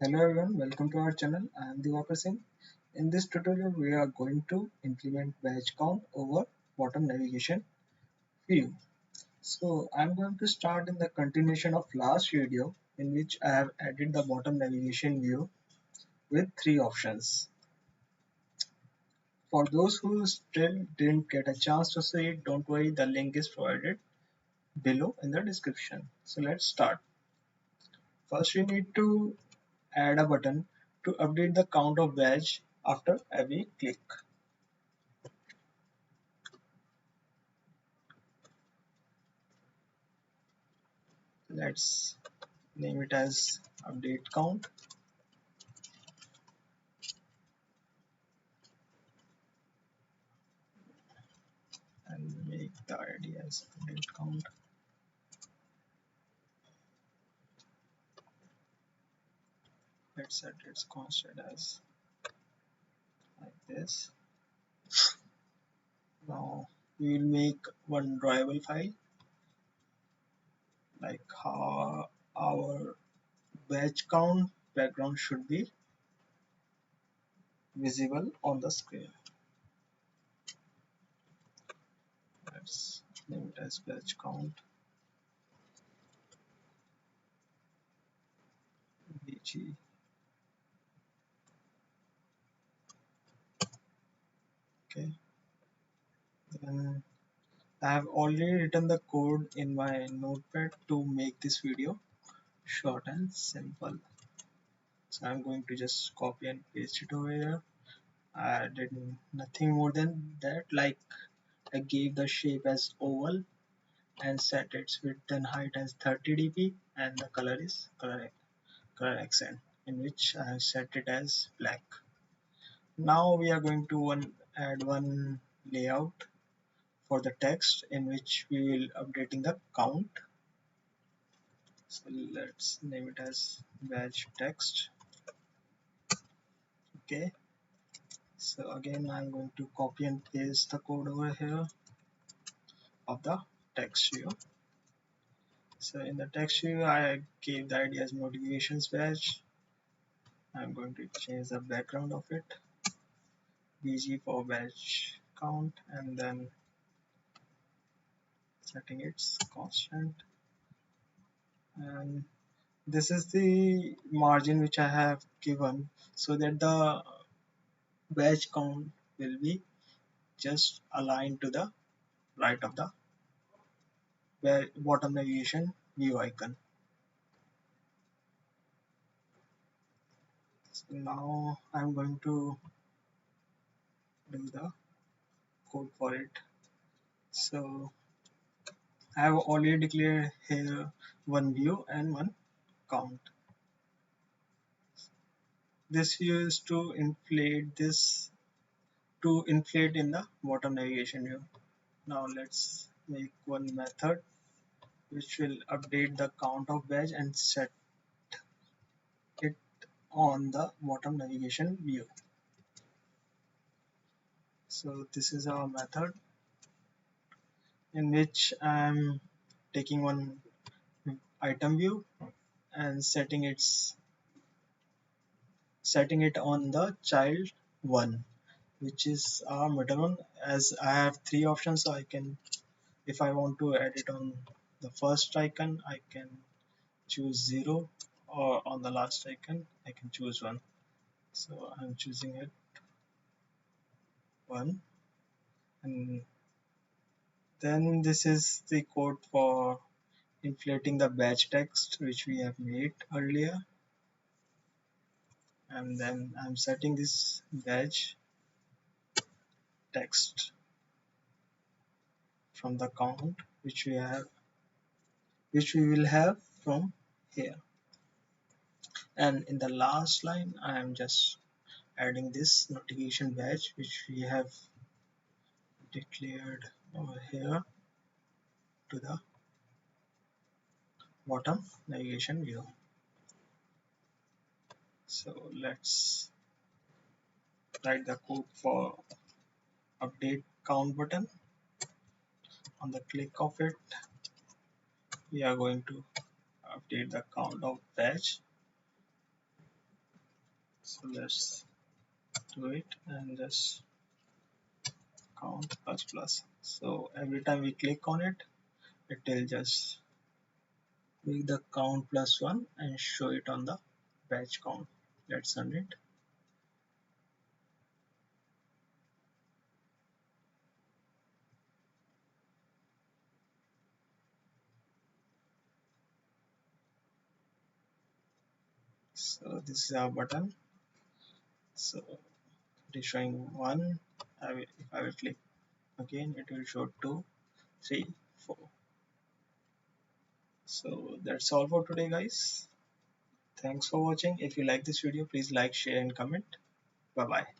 Hello everyone, welcome to our channel. I am Diwakar Singh. In this tutorial, we are going to implement batch count over bottom navigation view. So I'm going to start in the continuation of last video in which I have added the bottom navigation view with three options. For those who still didn't get a chance to see it, don't worry, the link is provided below in the description. So let's start. First, we need to add a button to update the count of badge after every click. Let's name it as update count and make the ID as update count. Let's set its constant as like this. Now we will make one drawable file like how our batch count background should be visible on the screen. Let's name it as batch count bg. Okay, then I have already written the code in my notepad to make this video short and simple. So I'm going to just copy and paste it over here. I did nothing more than that, like I gave the shape as oval and set its width and height as 30 dp and the color is color accent, in which I have set it as black. Now we are going to add one layout for the text in which we will updating the count. So let's name it as badge text. Okay, so again I'm going to copy and paste the code over here of the text view. So in the text view I gave the ID as notifications badge. I'm going to change the background of it, bg for badge count, and then setting its constant. And this is the margin which I have given so that the badge count will be just aligned to the right of the bottom navigation view icon. So now I'm going to do the code for it. So I have already declared here one view and one count. This view is to inflate in the bottom navigation view. Now let's make one method which will update the count of badge and set it on the bottom navigation view. So this is our method in which I'm taking one item view and setting it on the child 1, which is our middle one. As I have three options, so I can, if I want to add it on the first icon, I can choose 0, or on the last icon I can choose 1. So I'm choosing it 1, and then this is the code for inflating the badge text which we have made earlier. And then I'm setting this badge text from the count which we will have from here. And in the last line I am just adding this notification badge which we have declared over here to the bottom navigation view. So let's write the code for update count button. On the click of it, we are going to update the count of badge So let's do it and just count plus plus. So every time we click on it, it will just click the count plus one and show it on the batch count. Let's run it. So this is our button. So it is showing one. If I will click again, it will show two, three, four. So that's all for today, guys. Thanks for watching. If you like this video, please like, share, and comment. Bye bye.